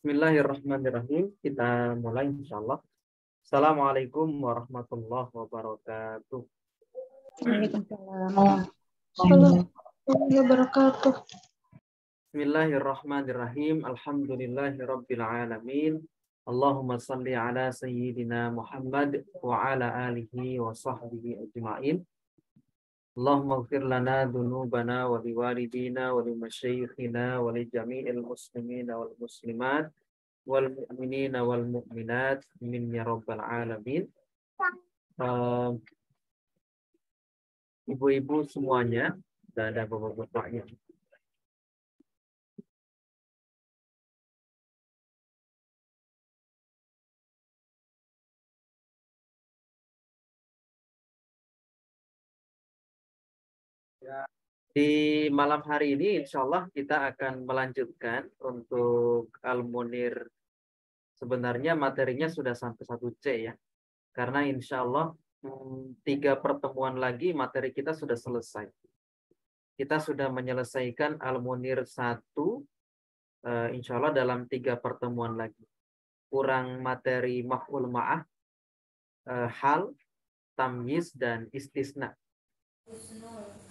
Bismillahirrahmanirrahim. Kita mulai insyaallah. Assalamualaikum warahmatullahi wabarakatuh. Waalaikumsalam warahmatullahi wabarakatuh. Bismillahirrahmanirrahim. Alhamdulillahirabbil alamin. Allahumma salli ala sayyidina Muhammad wa ala alihi wa sahbihi ajma'in. Allahumma ighfir lana dzunubana wa liwalidina wa limasyayikhina wa li jami'il muslimina wal muslimat wal mu'minina wal mu'minat min ya rabbal alamin. Ibu-ibu semuanya dan ada bapak-bapaknya. Di malam hari ini insya Allah kita akan melanjutkan untuk Al-Munir. Sebenarnya materinya sudah sampai 1C ya. Karena insya Allah 3 pertemuan lagi materi kita sudah selesai. Kita sudah menyelesaikan Al-Munir 1 insya Allah dalam 3 pertemuan lagi. Kurang materi maf'ul ma'ah, hal, tamyiz, dan istisna.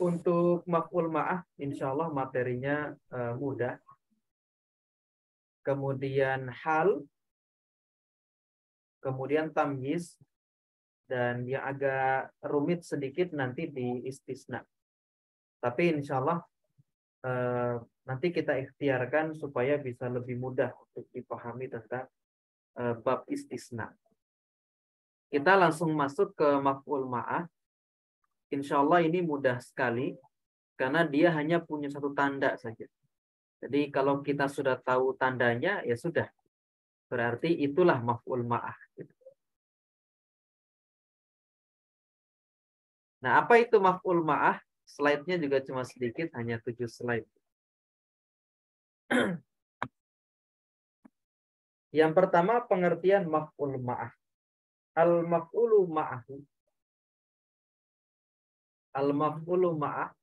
Untuk maf'ul ma'ah insya Allah materinya mudah. Kemudian hal, kemudian tamyiz, dan yang agak rumit sedikit nanti di istisna. Tapi insya Allah nanti kita ikhtiarkan supaya bisa lebih mudah untuk dipahami tentang bab istisna. Kita langsung masuk ke maf'ul ma'ah. Insya Allah ini mudah sekali karena dia hanya punya 1 tanda saja. Jadi kalau kita sudah tahu tandanya ya sudah. Berarti itulah maf'ul ma'ah. Nah, apa itu maf'ul ma'ah? Slide-nya juga cuma sedikit, hanya 7 slide. Yang pertama pengertian maf'ul ma'ah. Al-maf'ulu ma'ahu. Al-maf'ulu ma'ah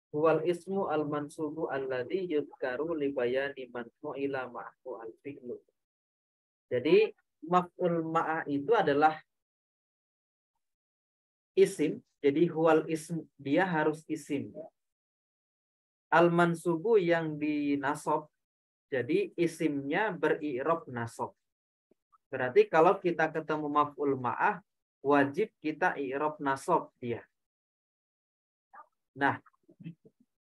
huwal ismu al-mansubu alladhi yudhkaru li bayani man fu'ila ma'ahu al-fi'lu. Jadi maf'ul ma'ah itu adalah isim. Jadi huwal ismu, dia harus isim. Al-mansubu yang dinasab. Jadi isimnya beri'rab nasab. Berarti kalau kita ketemu maf'ul ma'ah, wajib kita i'rab nasab dia. Nah,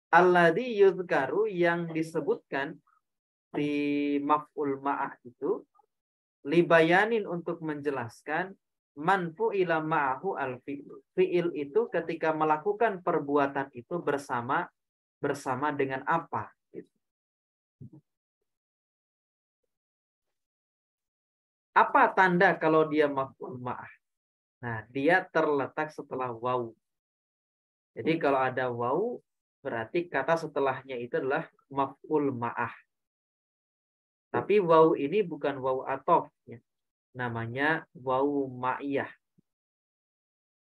alladzi yuzkaru yang disebutkan di maf'ul ma'ah itu libayanin untuk menjelaskan man fu'ila ma'ahu al-fi'l. Fi'il itu ketika melakukan perbuatan itu bersama dengan apa? Apa tanda kalau dia maf'ul ma'ah? Nah, dia terletak setelah waw. Jadi kalau ada waw, berarti kata setelahnya itu adalah maf'ul ma'ah. Tapi waw ini bukan waw athof, ya. Namanya waw ma'iyah.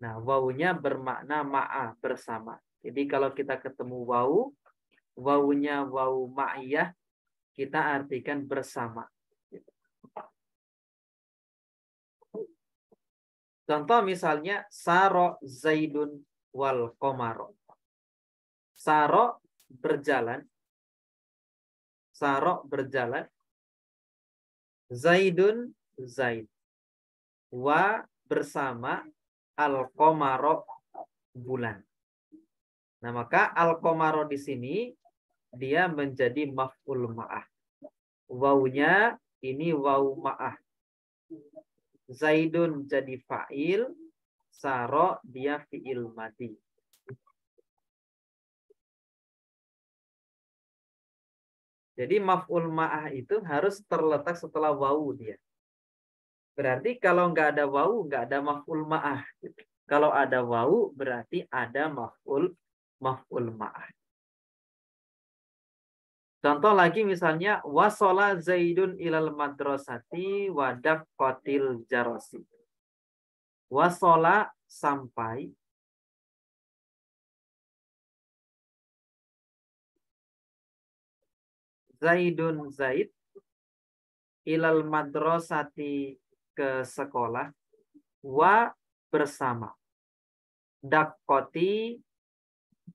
Nah, wawnya bermakna ma'a, bersama. Jadi kalau kita ketemu waw, wawnya waw ma'iyah, kita artikan bersama. Contoh misalnya saro zaidun wal qamaro. Saro berjalan. Saro berjalan. Zaidun zaid. Wa bersama al qamaro bulan. Nah, maka al qamaro di sini dia menjadi maf'ul ma'ah. Wawnya ini waw ma'ah. Zaidun jadi fa'il, saro dia fi'il madi. Jadi maf'ul ma'ah itu harus terletak setelah waw dia. Berarti kalau nggak ada waw, nggak ada maf'ul ma'ah. Kalau ada waw, berarti ada maf'ul ma'ah. Contoh lagi misalnya wasola zaidun ilal madrasati wadak kotil jarosi. Wasola sampai. Zaidun zaid ilal madrasati ke sekolah, wa bersama, dakkoti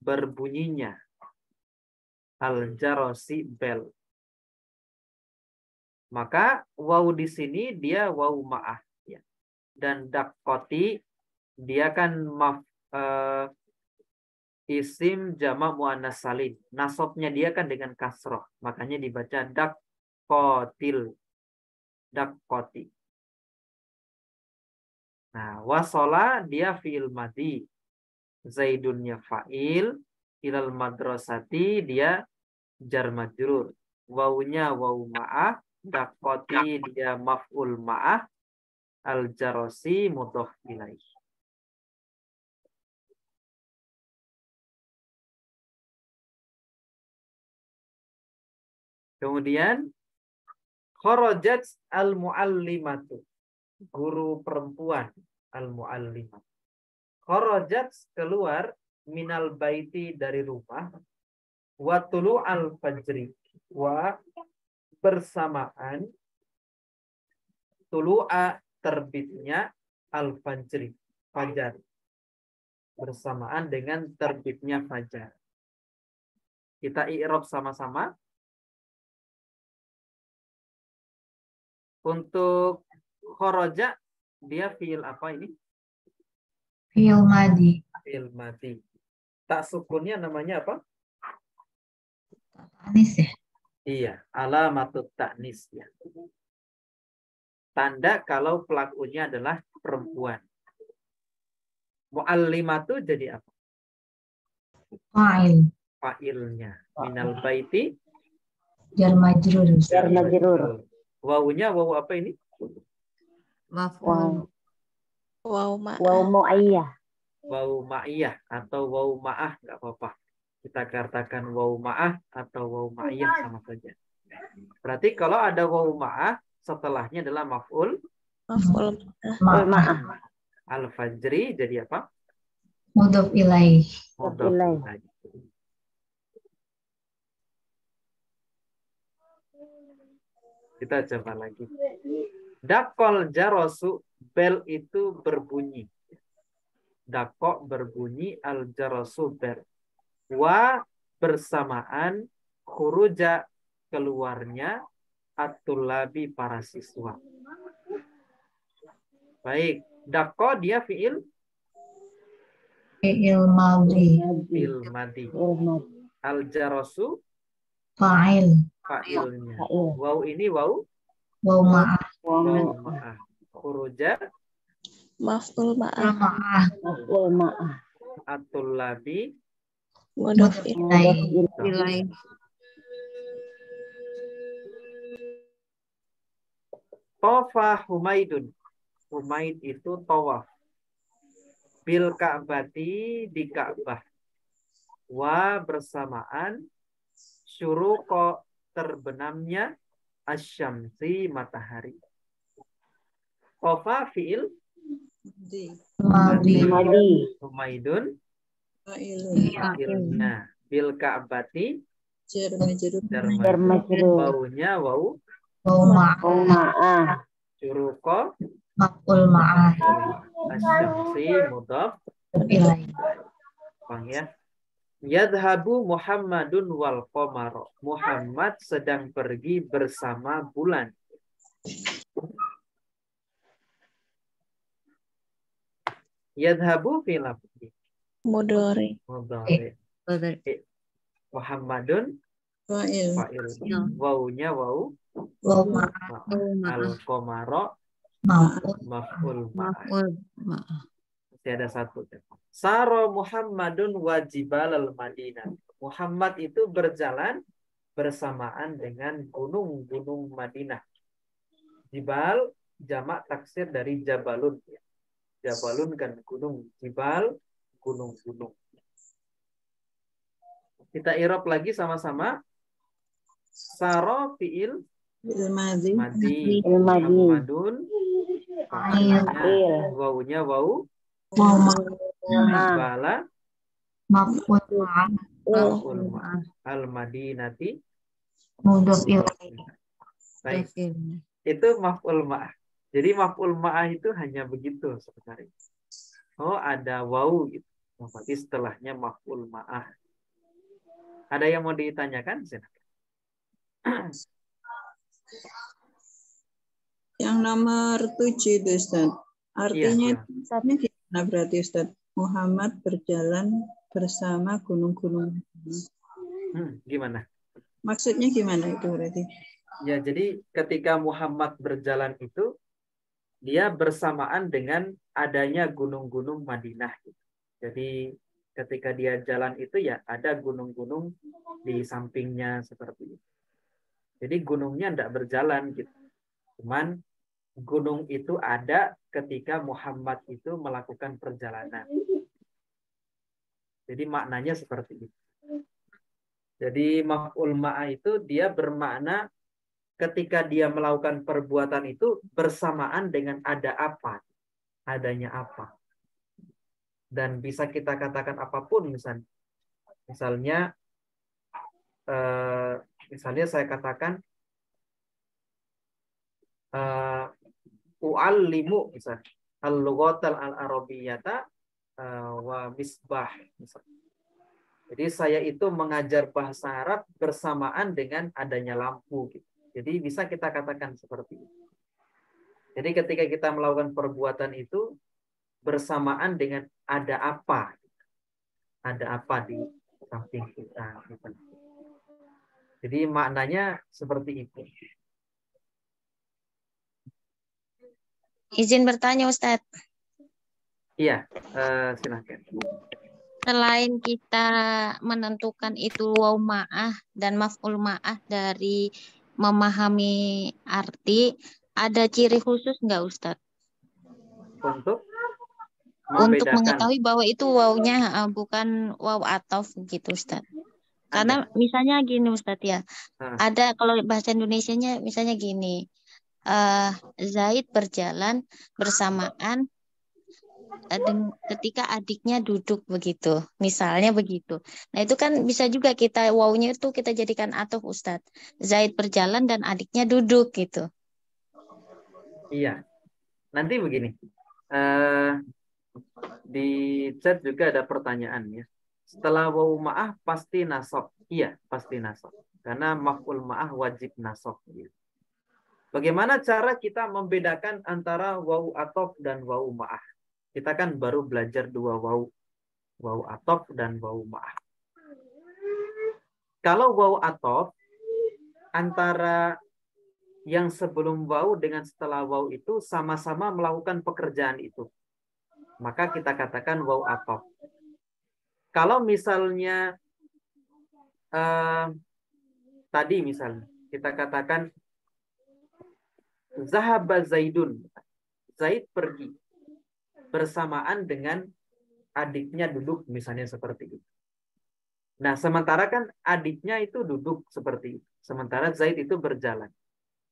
berbunyinya, al jarosi bel. Maka waw di sini dia waw ma'ah ya. Dan dakkoti dia kan isim jama' muannas salim. Nasabnya dia kan dengan kasroh. Makanya dibaca dakkotil. Dakkoti. Nah, wasola dia fi'il madi. Zaidunnya fa'il. Ilal madrasati dia jar majrur. Wawunya waw ma'ah. Dakkoti dia maf'ul ma'ah. Al jarosi mudhof ilaih. Kemudian kharajat al-muallimatu. Guru perempuan al-muallimah. Kharajat keluar minal baiti dari rumah. Wa tulu al-fajri. Wa bersamaan tulu'a terbitnya al-fajri. Fajar. Bersamaan dengan terbitnya fajar. Kita i'rab sama-sama. Untuk kharaja dia fi'il apa ini? Fi'il madi. Fi'il madi. Tak sukunnya namanya apa? Anis ya. Iya, alamatut ta'nis ya. Tanda kalau pelakunya adalah perempuan. Mu'allimatu jadi apa? Fa'il. Fa'ilnya. Minal baiti. Jar majrur. Jar majrur. Wawunya wawu apa ini? Maf'ul. Waw mu'ayyah. Wawu ma'iyah atau wawu ma'ah nggak apa-apa. Kita katakan wawu ma'ah atau wawu ma'iyah sama saja. Berarti kalau ada wawu ma'ah setelahnya adalah maf'ul ma'ah. Al-fajri jadi apa? Mudhof ilaih. Mudhof ilaih. Kita coba lagi. Dakol jarosu, bel itu berbunyi. Dakok berbunyi, al jarosu bel. Wa bersamaan khuruja keluarnya at-tullabi para siswa. Baik, dakko dia fi'il madi. fi'il madi. Al jarosu Fa'il. fa'ilnya. Waw ini waw Ma'ah. waw ma'ah. Khuruja maf'ul ma'ah. at-tullabi Mudhof ilaih. Tofa Humaidun. Humaid itu tawaf. Bil Ka'bati di Ka'bah. Wa bersamaan syuruqo terbenamnya asyamsi matahari. Tofa fi'il Madi. Humaidun Fa'il. nah bil Ka'bati jar majrur. wawunya waw Ma'ah. syuruqo Maf'ul ma'ah. asyamsi mudhaf Ilaih. Bang ya. Yadhabu Muhammadun wal qamaro. Muhammad sedang pergi bersama bulan. Yadhabu fil afdi. Mudhari. Muhammadun Fa'il. fa'il. Wawunya waw al qamaro maf'ul ma'ah. Masih ada satu. Saro Muhammadun wajibal al-Madinah. Muhammad itu berjalan bersamaan dengan gunung-gunung Madinah. Jibal jamak taksir dari Jabalun. Jabalun kan gunung. Jibal gunung-gunung. Kita i'rab lagi sama-sama. Saro fi'il Madi. Muhammadun wawunya waw Jibala Maf'ul ma'ah. al-Madinati. Mudhof ilaih. Baik. Itu maf'ul ma'ah. Jadi maf'ul ma'ah itu hanya begitu sebenarnya. Oh, ada wawu gitu. Oh, berarti setelahnya maf'ul ma'ah. Ada yang mau ditanyakan? Silakan. Yang nomor 7 itu Ustaz. Iya, Artinya iya. Ustaznya gimana berarti Ustaz? Muhammad berjalan bersama gunung-gunung. Gimana? Maksudnya gimana itu berarti? Ya, jadi ketika Muhammad berjalan itu, dia bersamaan dengan adanya gunung-gunung Madinah. Jadi ketika dia jalan itu ya ada gunung-gunung di sampingnya seperti itu. Jadi gunungnya tidak berjalan gitu. Cuman gunung itu ada ketika Muhammad itu melakukan perjalanan. Jadi maknanya seperti itu. Jadi maf'ul ma'ah itu dia bermakna ketika dia melakukan perbuatan itu bersamaan dengan ada apa, adanya apa. Dan bisa kita katakan apapun misalnya misalnya saya katakan u'allimu misalnya al-lughatal al-arabiyyata wa misbah misalnya. Jadi saya itu mengajar bahasa Arab bersamaan dengan adanya lampu gitu. Jadi bisa kita katakan seperti itu. Jadi ketika kita melakukan perbuatan itu bersamaan dengan ada apa. Ada apa di samping kita. Jadi maknanya seperti itu. Izin bertanya Ustadz. Iya, silakan. Selain kita menentukan itu waw ma'ah dan maf'ul ma'ah dari memahami arti, ada ciri khusus nggak Ustadz? Untuk Untuk membedakan mengetahui bahwa itu wawnya bukan waw atof gitu Ustadz. Karena Anda. misalnya gini Ustadz ya, ada kalau bahasa Indonesianya misalnya gini, Zaid berjalan bersamaan ketika adiknya duduk begitu, misalnya begitu. Nah itu kan bisa juga kita wawnya itu kita jadikan atof Ustadz. Zaid berjalan dan adiknya duduk gitu. Iya, nanti begini. Di chat juga ada pertanyaan ya. Setelah waw ma'ah pasti nasab. Iya, pasti nasab. Karena maf'ul ma'ah wajib nasab. Gitu. Bagaimana cara kita membedakan antara waw atof dan waw ma'ah? Kita kan baru belajar dua waw. Waw atof dan waw ma'ah. Kalau waw atof, antara yang sebelum waw dengan setelah waw itu sama-sama melakukan pekerjaan itu. Maka kita katakan waw atof. Kalau misalnya tadi misalnya kita katakan Zahaba Zaidun. Zaid pergi bersamaan dengan adiknya duduk misalnya seperti itu. Nah, sementara kan adiknya itu duduk seperti itu. Sementara Zaid itu berjalan.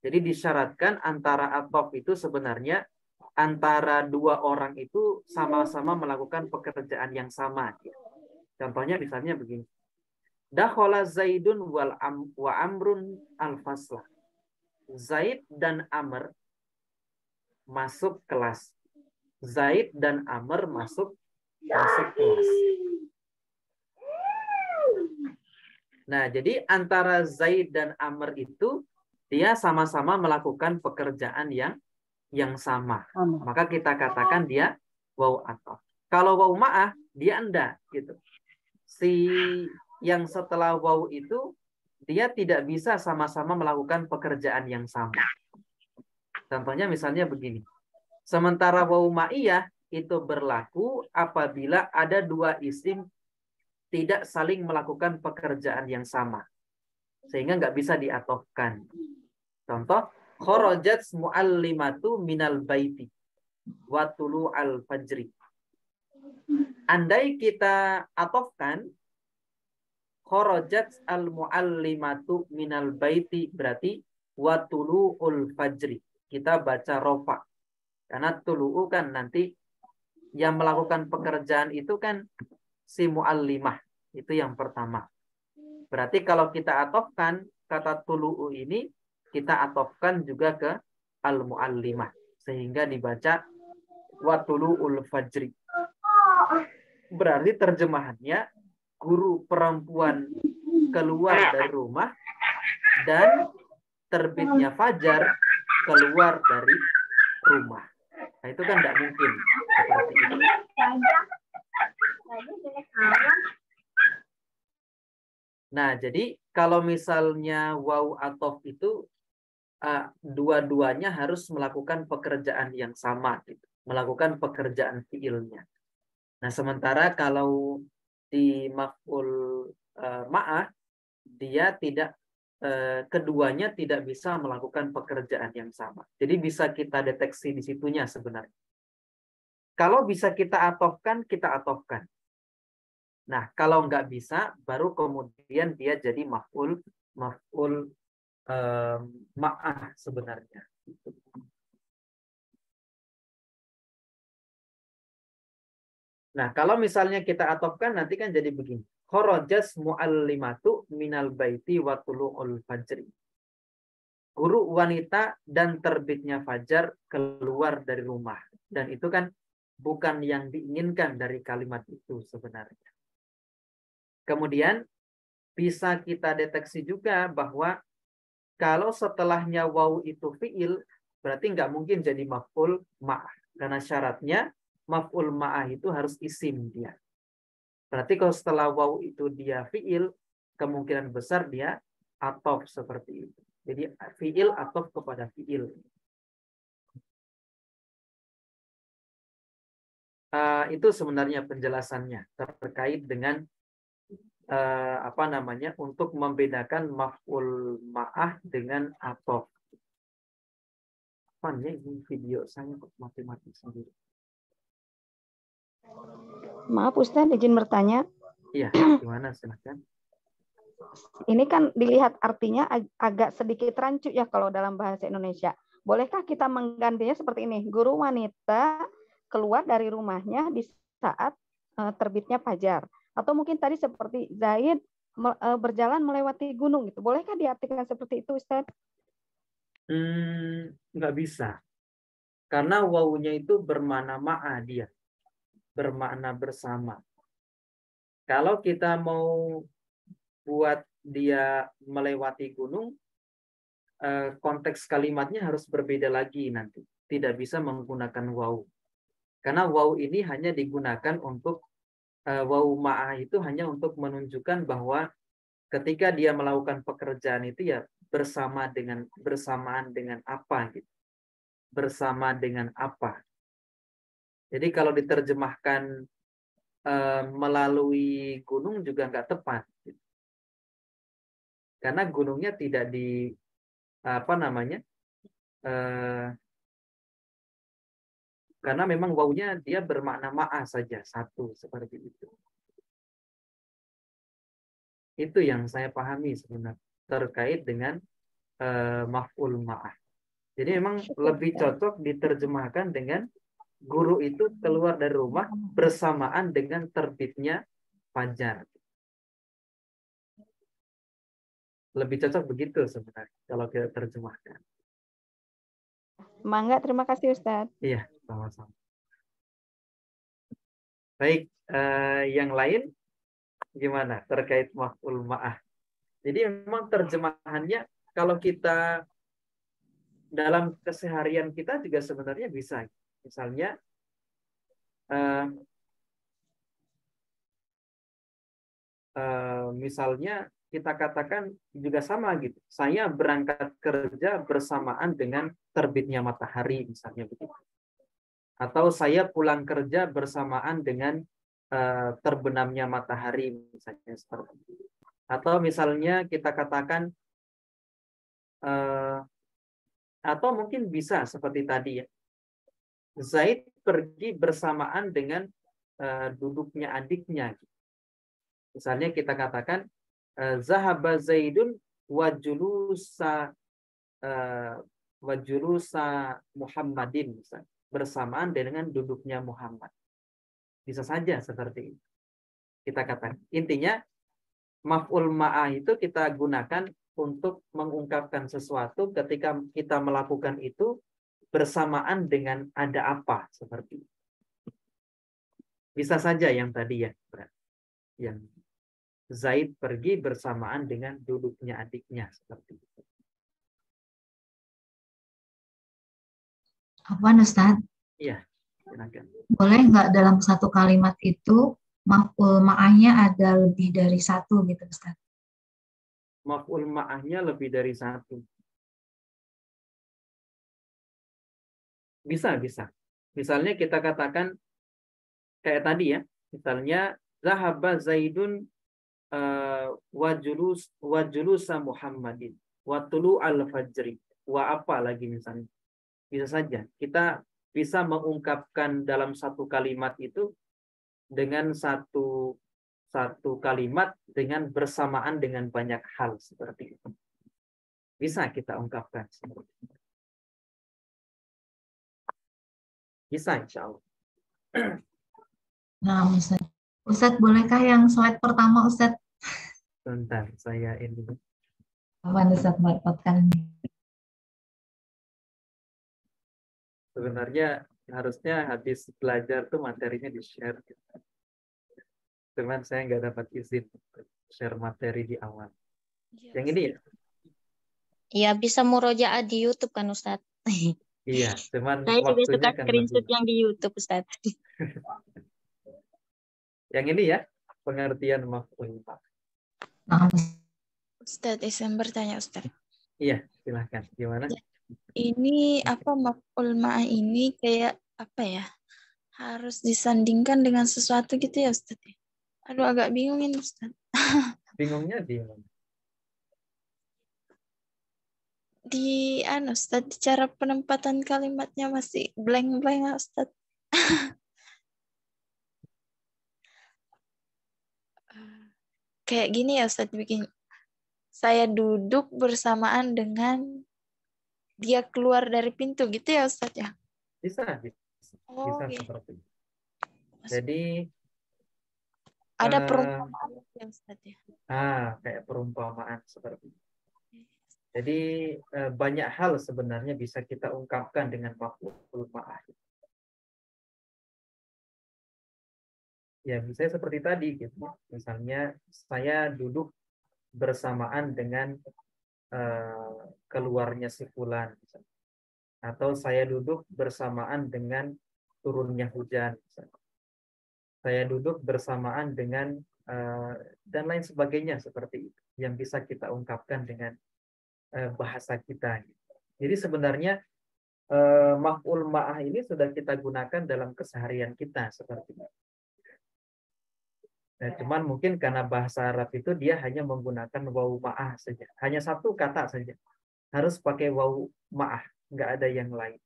Jadi disyaratkan antara atof itu sebenarnya antara dua orang itu sama-sama melakukan pekerjaan yang sama. Contohnya misalnya begini. Dakhala Zaidun wa Amrun al-faslah. Zaid dan Amr masuk kelas. Zaid dan Amr masuk kelas. Nah, jadi antara Zaid dan Amr itu dia sama-sama melakukan pekerjaan yang sama. Maka kita katakan dia waw atof. Kalau waw ma'ah dia enggak gitu. Si yang setelah waw itu dia tidak bisa sama-sama melakukan pekerjaan yang sama. Contohnya misalnya begini. Sementara waw ma'iyah itu berlaku apabila ada dua isim tidak saling melakukan pekerjaan yang sama. Sehingga nggak bisa diatofkan. Contoh, kharajat mu'allimatu minal baiti wa tulu'al fajri. Andai kita atofkan, kharajat al mu'allimatu minal baiti berarti wa tulu'ul fajri. Kita baca rofa. Karena tulu'u kan nanti yang melakukan pekerjaan itu kan si mu'allimah. Itu yang pertama. Berarti kalau kita atofkan kata tulu'u ini, kita atofkan juga ke al-muallimah, sehingga dibaca wa tulu'ul fajri. Berarti terjemahannya guru perempuan keluar dari rumah dan terbitnya fajar keluar dari rumah. Nah, itu kan tidak mungkin seperti itu. Nah, jadi kalau misalnya waw atof itu dua-duanya harus melakukan pekerjaan yang sama, gitu. Melakukan pekerjaan fiilnya. Nah, sementara kalau di maf'ul ma'ah, dia tidak, keduanya tidak bisa melakukan pekerjaan yang sama. Jadi bisa kita deteksi di situnya sebenarnya. Kalau bisa kita atofkan, kita atofkan. Nah, kalau nggak bisa, baru kemudian dia jadi maf'ul ma'ah sebenarnya. Nah, kalau misalnya kita atofkan, nanti kan jadi begini. Kharajas mu'allimatu minal baiti wa tulu'ul fajri. Guru wanita dan terbitnya fajar keluar dari rumah. Dan itu kan bukan yang diinginkan dari kalimat itu sebenarnya. Kemudian bisa kita deteksi juga bahwa kalau setelahnya waw itu fiil, berarti nggak mungkin jadi maf'ul ma'ah. Karena syaratnya maf'ul ma'ah itu harus isim dia. Berarti kalau setelah waw itu dia fiil, kemungkinan besar dia atof seperti itu. Jadi fiil atof kepada fiil. Itu sebenarnya penjelasannya terkait dengan untuk membedakan maf'ul ma'ah dengan atof. Apanya ini video saya kok mati-mati sendiri. Maaf Ustaz, izin bertanya. Iya, gimana silahkan. Ini kan dilihat artinya agak sedikit rancu ya kalau dalam bahasa Indonesia. Bolehkah kita menggantinya seperti ini? Guru wanita keluar dari rumahnya di saat terbitnya fajar. Atau mungkin tadi seperti Zaid berjalan melewati gunung gitu. Bolehkah diartikan seperti itu, Ustaz? Nggak bisa. Karena wawunya itu bermakna ma'a dia. Bermakna bersama. Kalau kita mau buat dia melewati gunung, konteks kalimatnya harus berbeda lagi nanti. Tidak bisa menggunakan waw. Karena waw ini hanya digunakan untuk waw ma'ah itu hanya untuk menunjukkan bahwa ketika dia melakukan pekerjaan itu ya bersamaan dengan apa gitu. Bersama dengan apa. Jadi kalau diterjemahkan melalui gunung juga nggak tepat. Gitu. Karena gunungnya tidak di karena memang wawunya dia bermakna ma'a saja, satu seperti itu. Itu yang saya pahami sebenarnya terkait dengan maf'ul ma'ah. Jadi memang lebih cocok diterjemahkan dengan guru itu keluar dari rumah bersamaan dengan terbitnya fajar. Lebih cocok begitu sebenarnya kalau kita terjemahkan. Mangga, terima kasih Ustaz. Iya, sama-sama. Baik, yang lain gimana terkait maf'ul ma'ah? Jadi memang terjemahannya kalau kita dalam keseharian kita juga sebenarnya bisa. Misalnya misalnya kita katakan juga sama gitu. Saya berangkat kerja bersamaan dengan terbitnya matahari misalnya begitu. Atau saya pulang kerja bersamaan dengan terbenamnya matahari misalnya seperti itu. Atau misalnya kita katakan atau mungkin bisa seperti tadi ya. Zaid pergi bersamaan dengan duduknya adiknya. Misalnya kita katakan zahaba Zaidun wa julusa Muhammadin misalnya, bersamaan dengan duduknya Muhammad. Bisa saja seperti itu. Kita katakan. Intinya maf'ul ma'ah itu kita gunakan untuk mengungkapkan sesuatu ketika kita melakukan itu bersamaan dengan ada apa seperti itu. Bisa saja yang tadi ya, yang Zaid pergi bersamaan dengan duduknya adiknya seperti itu. Apa Ustaz? Iya, silakan. Boleh nggak dalam satu kalimat itu maf'ul ma'ahnya ada lebih dari satu gitu Ustaz? Maf'ul ma'ahnya lebih dari satu. Bisa. Misalnya kita katakan kayak tadi ya, misalnya zahaba Zaidun wajulusa Muhammadin wa tulu al-fajri wa apa lagi misalnya. Bisa saja kita bisa mengungkapkan dalam satu kalimat itu dengan satu kalimat dengan bersamaan dengan banyak hal seperti itu. Bisa kita ungkapkan seperti itu. Bisa insya Allah. Nah, Ustaz, bolehkah yang slide pertama Ustaz? Sebentar, saya ini. Apa Ustaz mendapatkan ini? Sebenarnya harusnya habis belajar tuh materinya di-share. Cuman saya nggak dapat izin share materi di awal. Yang ini ya? Ya, bisa murojaah di YouTube kan, Ustadz? Iya, cuman Saya juga waktunya suka kan screenshot lebih. yang di YouTube, Ustadz. Yang ini ya, pengertian maf'ul ma'ah. Nah, Ustadz, Desember tanya Ustadz. Iya, silahkan. Gimana? Ini apa maf'ul ma'ah ini kayak apa ya? Harus disandingkan dengan sesuatu gitu ya Ustadz? Aduh agak bingungin Ustadz. Bingungnya di mana? Di Ustadz, di cara penempatan kalimatnya masih blank-blank Ustadz. Kayak gini ya Ustadz bikin. Saya duduk bersamaan dengan dia keluar dari pintu gitu ya Ustadz ya? Bisa Oh, gitu. seperti itu. Jadi ada perumpamaan ya Ustadz ya? Kayak perumpamaan seperti itu. Jadi banyak hal sebenarnya bisa kita ungkapkan dengan maf'ul ma'ah. Ya, misalnya seperti tadi gitu. Misalnya saya duduk bersamaan dengan keluarnya si fulan, atau saya duduk bersamaan dengan turunnya hujan, saya duduk bersamaan dengan dan lain sebagainya seperti itu yang bisa kita ungkapkan dengan bahasa kita. Jadi sebenarnya maf'ul ma'ah ini sudah kita gunakan dalam keseharian kita seperti itu. Nah, cuman mungkin karena bahasa Arab itu dia hanya menggunakan waw ma'ah saja. Hanya satu kata saja. Harus pakai waw ma'ah. Nggak ada yang lain.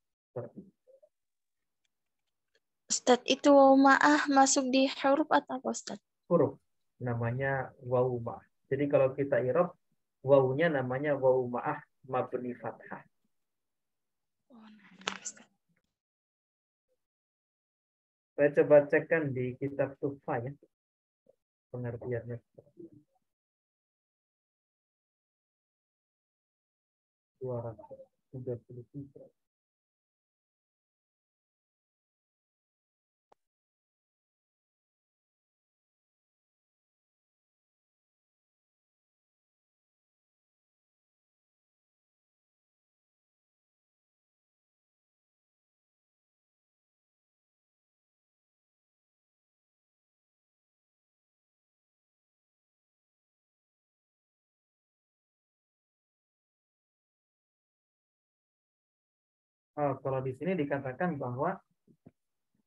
Ustadz, itu ma'ah masuk di huruf atau apa Ustadz? Huruf. Namanya waw ma'ah. Jadi kalau kita i'rab, wawunya namanya waw ma'ah mabni fathah. Saya coba cekkan di kitab Tuhfah ya. Pengertiannya. 233. Kalau di sini dikatakan bahwa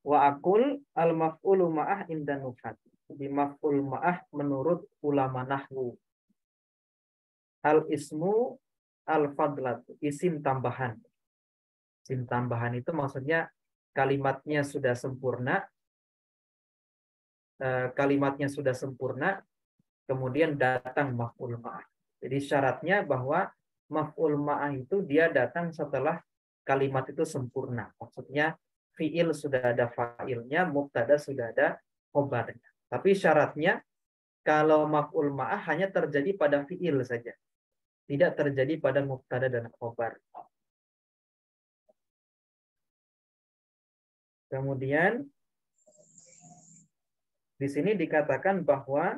wa aqul al maf'ulu ma'ah inda nufat. Di maf'ul ma'ah menurut ulama nahwu. Al ismu al fadlat, isim tambahan. Isim tambahan itu maksudnya kalimatnya sudah sempurna. Kemudian datang maf'ul ma'ah. Jadi syaratnya bahwa maf'ul ma'ah itu dia datang setelah kalimat itu sempurna. Maksudnya fi'il sudah ada fa'ilnya, mubtada sudah ada khobarnya. Tapi syaratnya kalau maf'ul ma'ah hanya terjadi pada fi'il saja. Tidak terjadi pada mubtada dan khobar. Kemudian di sini dikatakan bahwa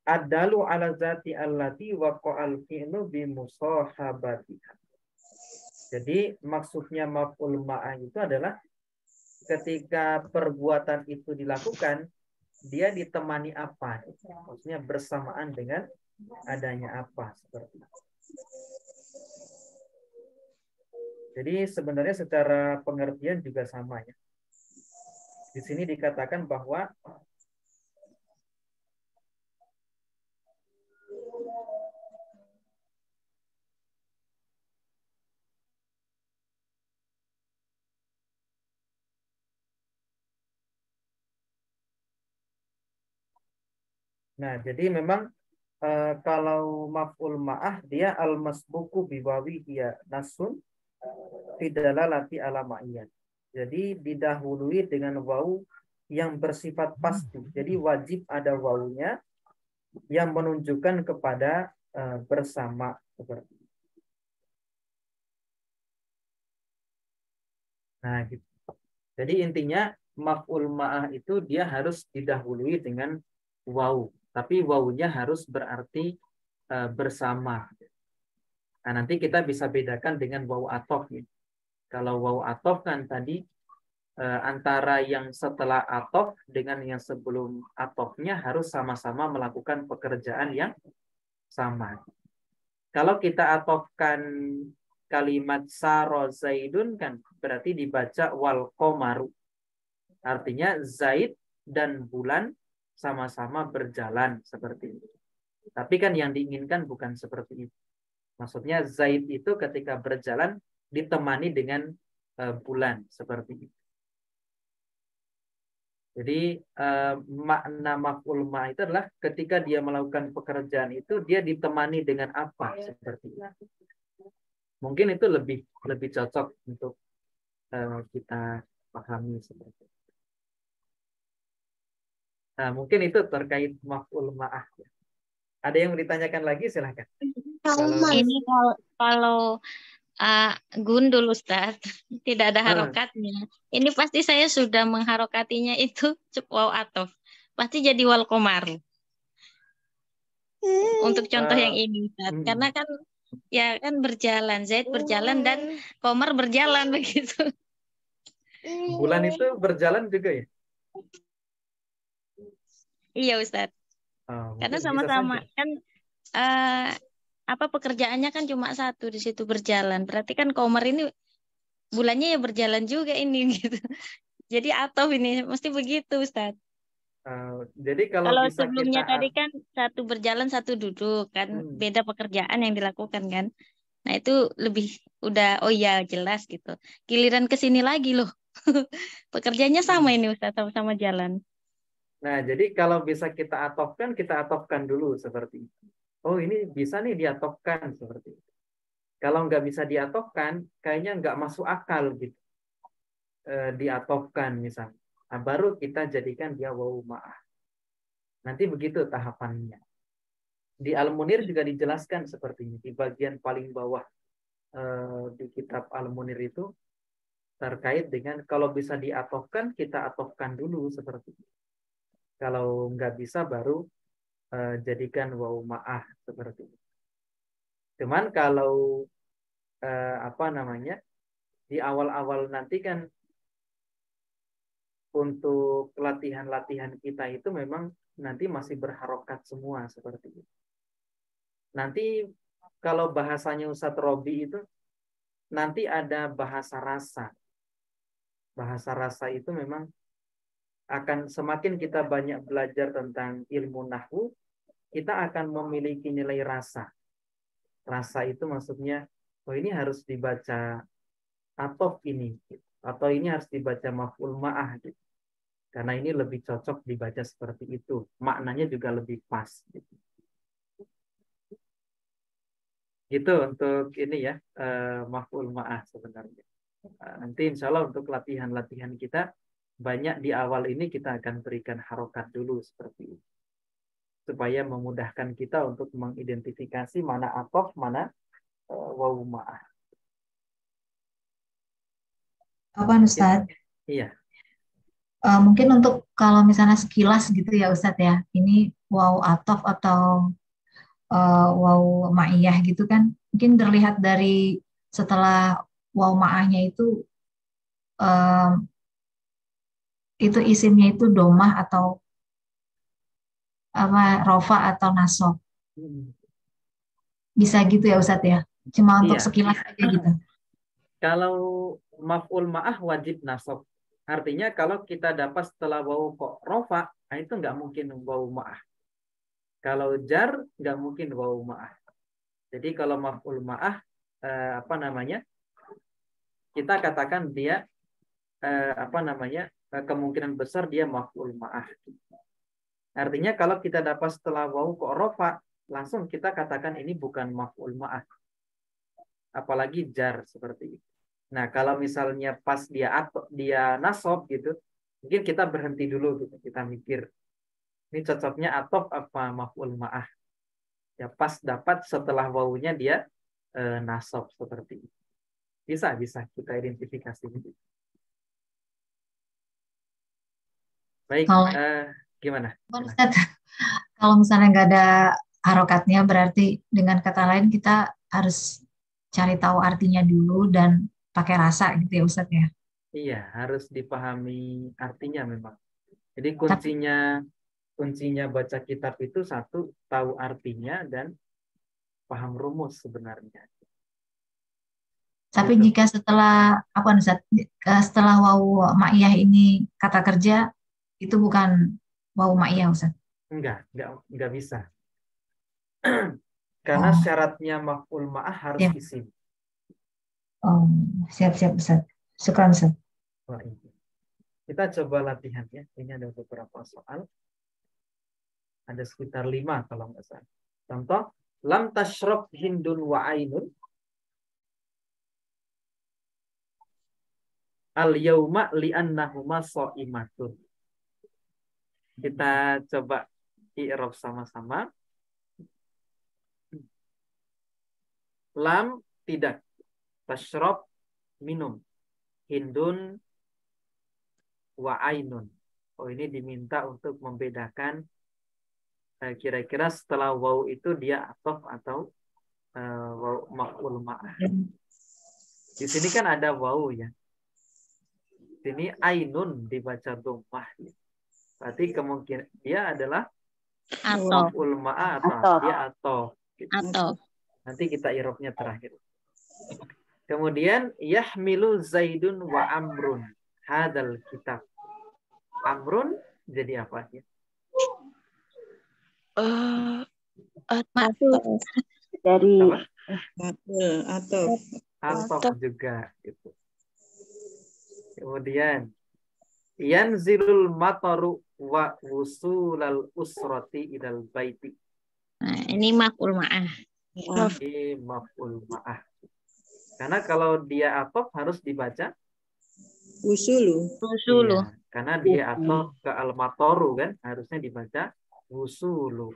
adalu ala zati allati waqa'al fi'lu bi musahabatiha. Jadi maksudnya maf'ul ma'ah itu adalah ketika perbuatan itu dilakukan, dia ditemani apa? Maksudnya bersamaan dengan adanya apa, seperti itu. Jadi sebenarnya secara pengertian juga sama ya. Di sini dikatakan bahwa jadi memang kalau maf'ul ma'ah dia al-masbuku biwawi dia nasun fidalalati ala ma'iyat. Jadi didahului dengan wawu yang bersifat pasti. Jadi wajib ada wawunya yang menunjukkan kepada bersama seperti itu. Nah, gitu. Jadi intinya maf'ul ma'ah itu dia harus didahului dengan wawu. Tapi wawunya harus berarti bersama. Nah, nanti kita bisa bedakan dengan wawu atof. Ya. Kalau wawu atof kan tadi antara yang setelah atof dengan yang sebelum atofnya harus sama-sama melakukan pekerjaan yang sama. Kalau kita atofkan kalimat saro zaidun kan berarti dibaca wal qomaru. Artinya Zaid dan bulan sama-sama berjalan seperti itu. Tapi kan yang diinginkan bukan seperti itu. Maksudnya Zaid itu ketika berjalan ditemani dengan bulan seperti itu. Jadi makna maf'ul ma' itu adalah ketika dia melakukan pekerjaan itu dia ditemani dengan apa seperti itu. Mungkin itu lebih cocok untuk kita pahami seperti itu. Nah, mungkin itu terkait maf'ul ma'ah. Ada yang ditanyakan lagi silahkan. Ini kalau gundul Ustaz, tidak ada harokatnya. Ini pasti saya sudah mengharokatinya itu waw atof. Pasti jadi wal qomaru. Untuk contoh yang ini Ustaz. Karena kan ya kan berjalan, Zaid berjalan dan qomar berjalan begitu. Bulan itu berjalan juga ya? Iya Ustaz. Karena sama-sama kan pekerjaannya kan cuma satu di situ berjalan. Berarti kan qomar ini bulannya ya berjalan juga ini gitu. Jadi atof ini mesti begitu Ustaz. Jadi kalau bisa sebelumnya kita tadi kan satu berjalan satu duduk kan beda pekerjaan yang dilakukan kan. Nah itu lebih udah oh ya jelas gitu. Giliran ke sini lagi loh. Pekerjaannya sama ini Ustaz sama-sama jalan. Nah, jadi kalau bisa kita atofkan dulu seperti itu. Oh, ini bisa nih diatofkan seperti itu. Kalau nggak bisa diatofkan, kayaknya nggak masuk akal gitu. Diatofkan misalnya. Nah, baru kita jadikan dia wawu ma'ah. Nanti begitu tahapannya. Di Al-Munir juga dijelaskan seperti ini. Di bagian paling bawah di kitab Al-Munir itu terkait dengan kalau bisa diatofkan, kita atofkan dulu seperti itu. Kalau nggak bisa baru jadikan wawu ma'ah seperti itu. Cuman kalau di awal-awal nanti kan untuk latihan-latihan kita itu memang nanti masih berharokat semua seperti itu. Nanti kalau bahasanya Ustadz Robi itu nanti ada bahasa rasa. Bahasa rasa itu memang akan semakin kita banyak belajar tentang ilmu nahwu, kita akan memiliki nilai rasa. Rasa itu maksudnya, oh ini harus dibaca atof ini, atau ini harus dibaca maf'ul ma'ah, gitu. Karena ini lebih cocok dibaca seperti itu. Maknanya juga lebih pas. Gitu untuk ini ya, maf'ul ma'ah sebenarnya. Nanti insya Allah untuk latihan-latihan kita, banyak di awal ini kita akan berikan harokat dulu seperti itu. Supaya memudahkan kita untuk mengidentifikasi mana atof, mana wawu ma'ah. Apa Ustadz? Iya. Mungkin untuk kalau misalnya sekilas gitu ya Ustadz ya, ini waw atof atau waw ma'iyah gitu kan, mungkin terlihat dari setelah waw ma'ahnya itu isimnya itu domah atau apa rofa atau nasab. Bisa gitu ya Ustadz ya, cuma untuk Iya. sekilas aja gitu. Kalau maf'ul ma'ah wajib nasab. Artinya kalau kita dapat setelah waw kok rofa, nah itu nggak mungkin waw ma'ah. Kalau jar nggak mungkin waw ma'ah. Jadi kalau maf'ul ma'ah kita katakan dia kemungkinan besar dia maf'ul ma'ah. Artinya kalau kita dapat setelah waw kok rofa, langsung kita katakan ini bukan maf'ul ma'ah. Apalagi jar seperti itu. Nah, kalau misalnya pas dia nasab gitu, mungkin kita berhenti dulu gitu, kita mikir. Ini cocoknya atof apa maf'ul ma'ah. Ya pas dapat setelah wawunya dia nasab seperti itu. Bisa kita identifikasi gitu. Baik, Kalau gimana? Ustaz, kalau misalnya nggak ada harokatnya, berarti dengan kata lain kita harus cari tahu artinya dulu dan pakai rasa gitu ya Ustaz ya. Iya, harus dipahami artinya memang. Jadi Tapi kuncinya baca kitab itu satu, tahu artinya dan paham rumus sebenarnya. Gitu. jika setelah apa Ustaz, setelah waw ma'iyah ini kata kerja itu bukan waw ma'iyah Ustaz. Enggak bisa. Karena syaratnya maf'ul ma'ah harus Ya. isim. Oh, siap Ustaz. Syukran Ustaz. Wah, kita coba latihan ya. Ini ada beberapa soal. Ada sekitar 5 kalau nggak salah. Contoh, lam tashrab hindun wa ainun al yauma li'annahuma sha'imatun. Kita coba i'rab sama-sama. Lam tidak, tashrab minum, hindun wa ainun. Oh, ini diminta untuk membedakan kira-kira setelah waw itu dia atof atau waw maf'ul ma'ah. Di sini kan ada waw ya. Sini ainun dibaca dhammah. Berarti kemungkinan dia adalah Atau. maf'ul ma'ah atau dia atof. Gitu. Atau. Nanti kita i'rabnya terakhir. Kemudian yahmilu Zaidun wa Amrun hadal kitab. Amrun jadi apa ya? Masuk. Dari atau juga gitu. Kemudian yanzilul mataru wa wusulal usrati ilal baiti. Nah, ini maf'ul ma'ah. Ini maf'ul ma'ah. Karena kalau dia atof harus dibaca usulu. Iya, karena dia atof ke al-mataru kan harusnya dibaca wusulu.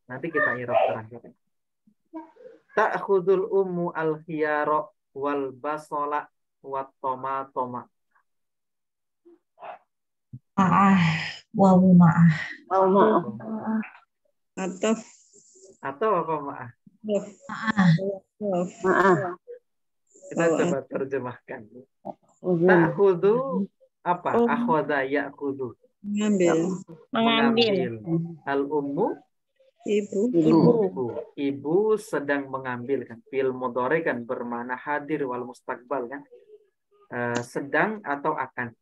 Nanti kita i'rab terakhir. Ta'khudul ummu al-khiyara wal basala wat tomatoma. Waw ma'ah. Atau apa ma'ah? Kita coba terjemahkan. Ta'khudu apa? Akhadha ya'khudhu. Mengambil. Al-ummu Ibu sedang mengambil kan. Fil mudhari kan bermakna hadir wal mustaqbal kan. Sedang atau akan.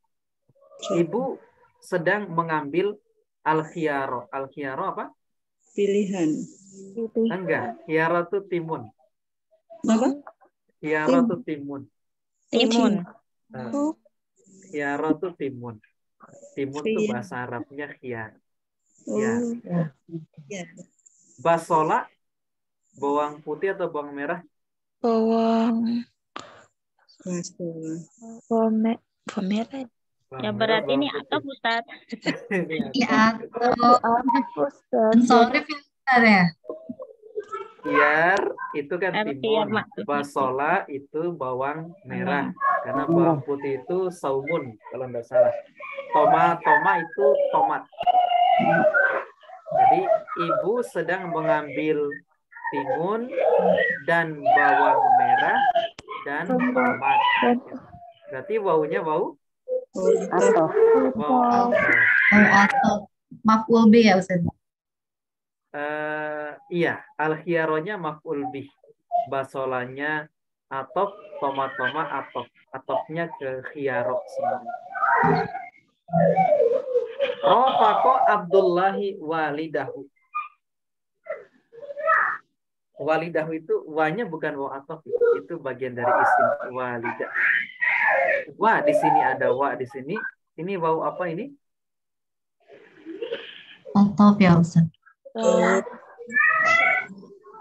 Ibu sedang mengambil al-khiyaro. Al-khiyaro apa? Pilihan. Enggak, khiyaro itu timun. Apa? Khiyaro itu timun. Khiyaro itu timun. Timun itu bahasa Arabnya khiyar. Ya. Basola, bawang putih atau bawang merah? Bawang merah. Ya berarti ini atau Ustaz? Ya, atau soalnya filter ya. Al-khiyar itu kan Al-khiyar timun. maksudnya. Basola itu bawang merah. Karena bawang putih itu saumun kalau nggak salah. Toma itu tomat. Jadi ibu sedang mengambil timun dan bawang merah dan tomat. Berarti wawunya wau Atau wau Atau maf'ul bih ya Ustaz. Iya, al-khiyaronya maf'ul bih. Basolanya atop, tomat-tomat atop. Atopnya ke khiyaro sebenarnya. Rafaqo Abdullahi walidahu. Walidahu itu wanya bukan wa atop, itu bagian dari isim walidah. Wa di sini ada wa di sini. Ini wau apa ini? Atau ya Ustaz.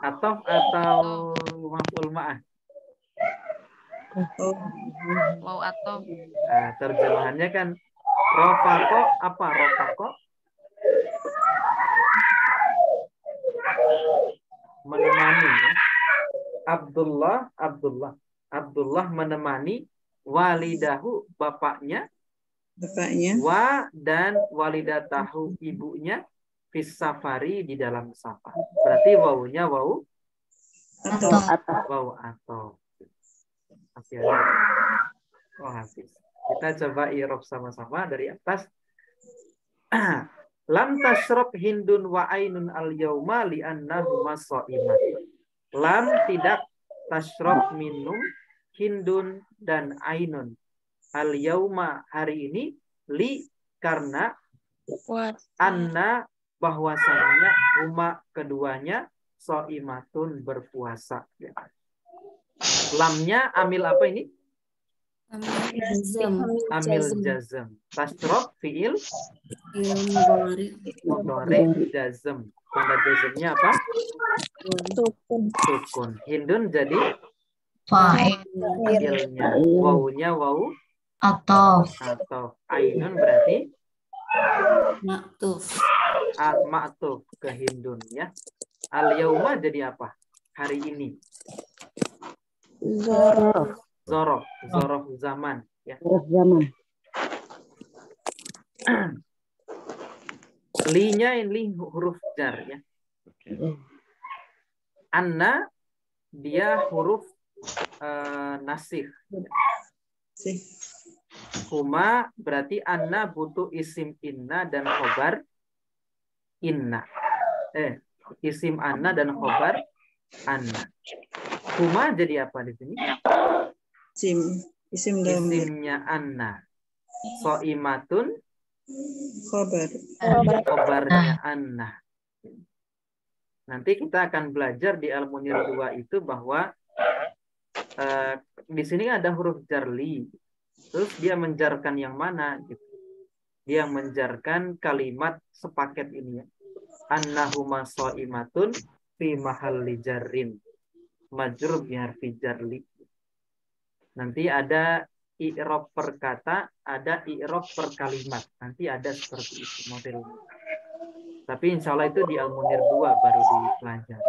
Atau maf'ul ma'ah. Wow atau Terjemahannya kan rofako apa rofako? Menemani ya. Abdullah menemani walidahu bapaknya wa dan walidatahu ibunya fis safari di dalam safar. Berarti wawunya wau atau. Masih ada. Oh, habis. Kita coba i'rab sama-sama dari atas. Lam tashrab hindun wa ainun al-yauma li'annahuma sha'imat. Lam tidak tashrab minum hindun dan ainun al-yauma hari ini li karena anna bahwasanya huma keduanya sha'imatun berpuasa. Lamnya amil apa ini? Amil jazm. Tashrab fi'il mudhari jazm. Tanda jazmnya apa? Sukun. Hindun jadi fa'ilnya. Wawunya wawu Atau ainun berarti Maktuf. ma'tuf ke hindun ya. Al-yauma jadi apa? Hari ini. Zorof zaman ya. Linya ini huruf jar ya. Anna dia huruf nasih. Huma berarti anna butuh isim inna dan khobar inna. Isim anna dan khobar anna. Huma jadi apa di sini? Isimnya anna. So'imatun khobarnya anna. Nanti kita akan belajar di Al-Munir 2 itu bahwa di sini ada huruf jarli. Terus dia menjarkan yang mana gitu. Dia menjarkan kalimat sepaket ini ya. Annahuma sha'imatun fi mahalli jarrin. Majrur bi harfi jarli. Nanti ada i'rab per kata, ada i'rab per kalimat. Nanti ada seperti itu modelnya. Tapi insya Allah itu di Al-Munir 2 baru dipelajari.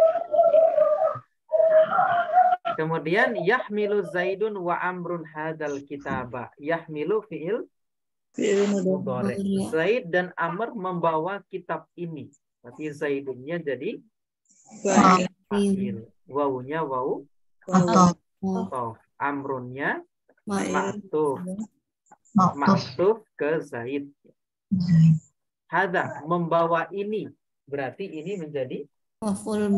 Kemudian yahmilu Zaidun wa Amrun hadzal kitaba. Yahmilu fi'il mudhari. Zaid dan Amr membawa kitab ini. Tapi Zaidunnya jadi fa'il. Wawunya wawu atau Amrunnya maktuf ke Zaid. Hadza membawa ini. Berarti ini menjadi maf'ul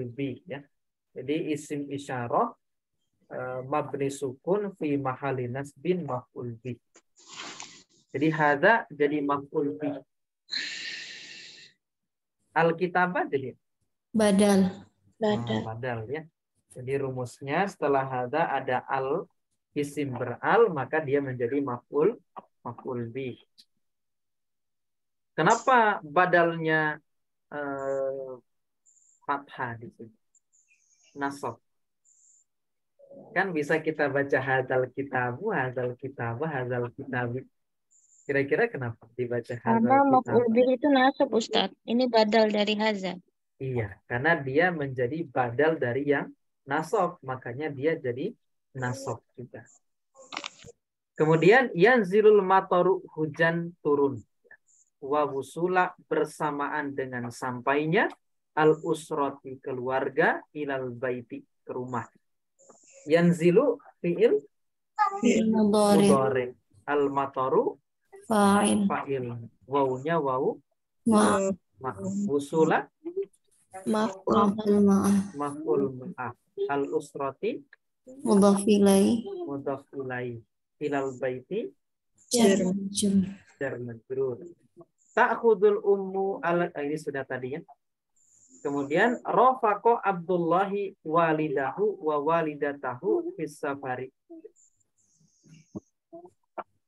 bih ya. Jadi isim isyarah mabni sukun fi mahalli nasbin maf'ul bih. Jadi hadza jadi maf'ul bih. Al-kitabah jadi Badal ya. Jadi rumusnya setelah hadza ada al isim beral maka dia menjadi maf'ul bih. Kenapa badalnya fathah di sini? Nasab. Kan bisa kita baca hadzal kitabu, hadzal kitabah, hadzal kitabi. Kira-kira kenapa dibaca hadzal karena kitabah? maf'ul bih itu nasab Ustaz. Ini badal dari haza. Iya, karena dia menjadi badal dari yang nasab, makanya dia jadi nasab juga. Kemudian yanzilul mataru, hujan turun. Wa wusula, bersamaan dengan sampainya al usrati, keluarga, ilal baiti, ke rumah. Yanzilu fi'il Mudhari. mudhari, al mataru Fa'il. fa'il, wawunya wawu Ma. wusula Maf'ul ma'ah. maf'ul ma'af, al usrati Mudhaf ilaih. mudhaf ilaih, ilal baiti Jar. jar majrur. Ta'khudul ummu ini sudah tadi ya. Kemudian rafaqo Abdullahi walidahu wa walidatahu fis safari.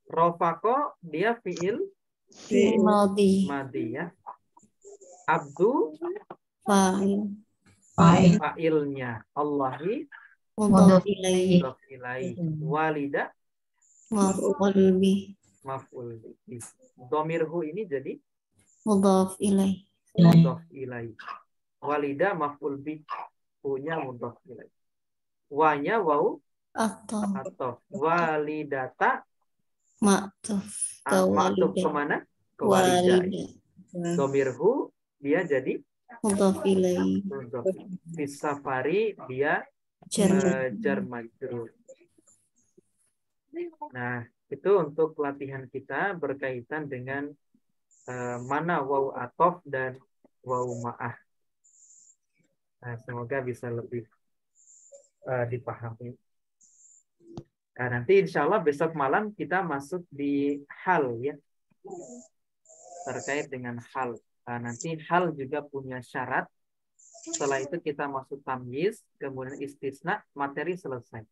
Rafaqo dia fi'il Madhi. madhi ya. Abdu Fa'il. Fa'il. fa'ilnya, Allahi Mudhaf ilaih. mudhaf ilaih, walida Maf'ul bih. maf'ul bih. Dhamirhu ini jadi Mudhaf ilaih. mudhaf ilaih. Walida maf'ul bih, hu-nya mudhaf ilaih. Wa-nya wau atau walidata Ma'tuf. maktub Kewalidah. kemana? Ke walidah. Walidah. Dhamirhu dia jadi Mudhaf ilaih. mudhaf. Fi safari dia Jar. jar majrur. Nah, itu untuk latihan kita berkaitan dengan mana waw atof dan waw ma'ah. Nah, semoga bisa lebih dipahami. Nah, nanti insya Allah besok malam kita masuk di hal ya, terkait dengan hal. Nah, nanti hal juga punya syarat. Setelah itu kita masuk tamyiz, kemudian istisna, materi selesai.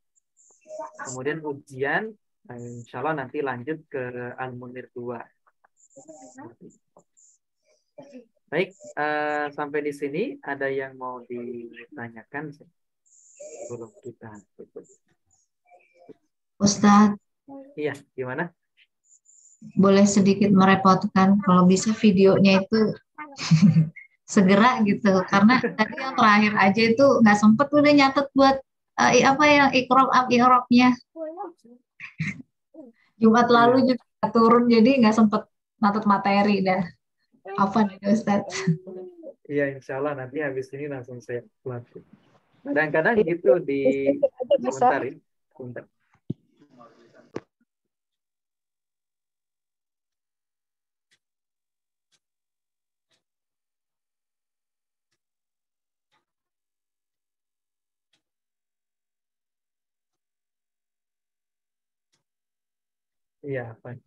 Kemudian ujian, insya Allah nanti lanjut ke Al-Munir 2. Baik, sampai di sini ada yang mau ditanyakan sebelum kita tutup? Ustadz, Iya, gimana? boleh sedikit merepotkan kalau bisa videonya itu segera gitu, karena tadi yang terakhir aja itu nggak sempet udah nyatet buat apa yang ikrobnya Jumat lalu juga nggak turun, jadi nggak sempet nyatet materi dah. Apa nih Ustadz? Iya, insya Allah nanti habis ini langsung saya pelatih. Kadang-kadang gitu di sebentar ya. Sebentar. Iya, apa?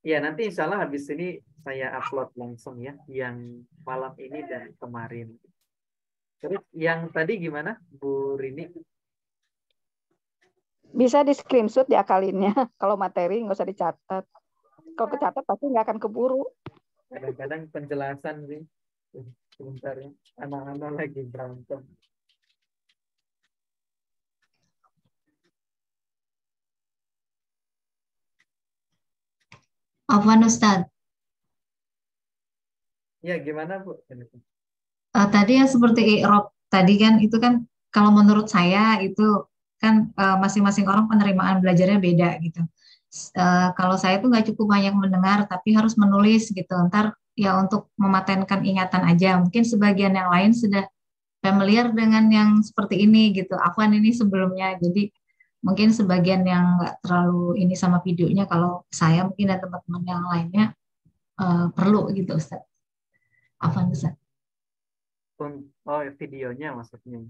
Ya, nanti insya Allah habis ini saya upload langsung ya, yang malam ini dan kemarin. Terus yang tadi gimana, Bu Rini? Bisa di screenshot diakalinnya. Kalau materi nggak usah dicatat. Kalau kecatat pasti nggak akan keburu. Kadang-kadang penjelasan sih. Sebentar ya, anak-anak lagi berantem. Afwan Ustadz, Ya, gimana Bu? tadi yang seperti i'rab tadi kan itu kan kalau menurut saya itu kan masing-masing orang penerimaan belajarnya beda gitu. Kalau saya tuh nggak cukup banyak mendengar tapi harus menulis gitu. Ntar ya untuk mematenkan ingatan aja. Mungkin sebagian yang lain sudah familiar dengan yang seperti ini gitu. Afwan ini sebelumnya. Jadi mungkin sebagian yang nggak terlalu ini sama videonya, kalau saya mungkin dan teman-teman yang lainnya perlu gitu Ustaz. Afwan Ustaz. Oh, videonya maksudnya.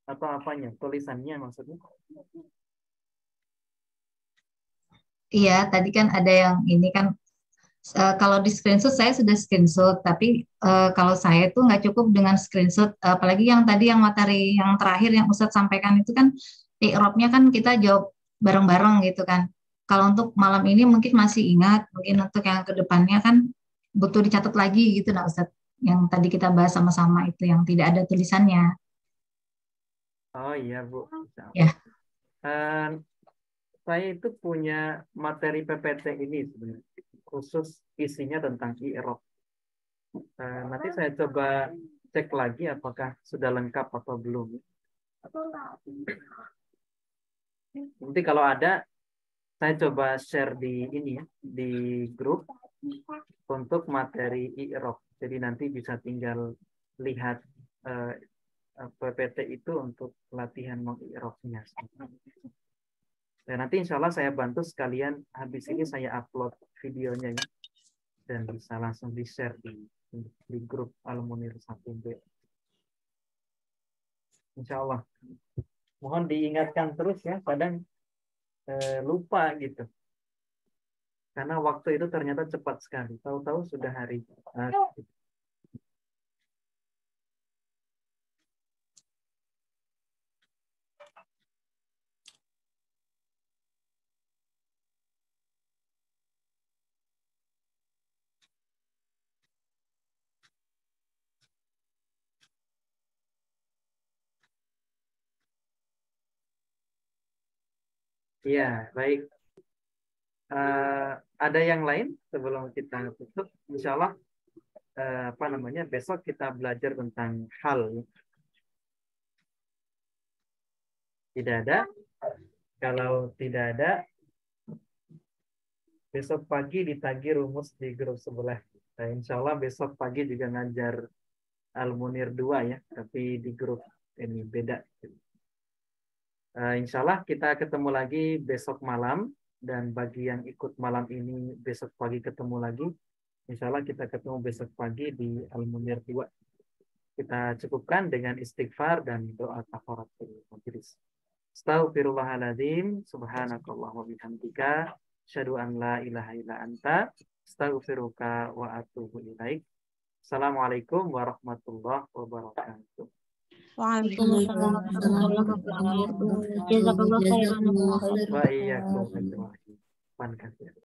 Atau apanya? Tulisannya maksudnya? Iya, tadi kan ada yang ini kan kalau di screenshot saya sudah screenshot, tapi kalau saya tuh nggak cukup dengan screenshot, apalagi yang tadi yang materi yang terakhir yang Ustadz sampaikan itu kan i'rabnya kan kita jawab bareng-bareng gitu kan. Kalau untuk malam ini mungkin masih ingat, mungkin untuk yang kedepannya kan butuh dicatat lagi gitu nah Ustadz. Yang tadi kita bahas sama-sama itu yang tidak ada tulisannya. Oh iya Bu. Ya. Saya itu punya materi PPT ini sebenarnya, khusus isinya tentang i'rab. Nanti saya coba cek lagi apakah sudah lengkap atau belum. Nanti kalau ada, saya coba share di ini ya, di grup untuk materi i'rab. Jadi nanti bisa tinggal lihat PPT itu untuk latihan meng-i'rabnya. Dan nanti insya Allah saya bantu sekalian habis ini saya upload videonya ya, dan bisa langsung di-share di grup Al-Munir 1B. Insya Allah. Mohon diingatkan terus ya, kadang lupa gitu. Karena waktu itu ternyata cepat sekali. Tahu-tahu sudah hari. Ya, baik. Ada yang lain sebelum kita tutup? Insya Allah besok kita belajar tentang hal. Tidak ada. Kalau tidak ada, besok pagi ditagih rumus di grup sebelah. Nah, insya Allah besok pagi juga ngajar Al-Munir 2 ya, tapi di grup ini beda. Insya Allah kita ketemu lagi besok malam, dan bagi yang ikut malam ini besok pagi ketemu lagi. Insya Allah kita ketemu besok pagi di Al-Munir 2. Kita cukupkan dengan istighfar dan doa kafaratul majelis. Astaghfirullahaladzim, subhanakallah wa bihamdika, asyhadu an la ilaha illa anta, astaghfiruka wa atubu ilaik. Assalamualaikum warahmatullahi wabarakatuh. Waalaikumsalam warahmatullahi wabarakatuh. Jazakallah khairan. Wa iyyakum ajma'in.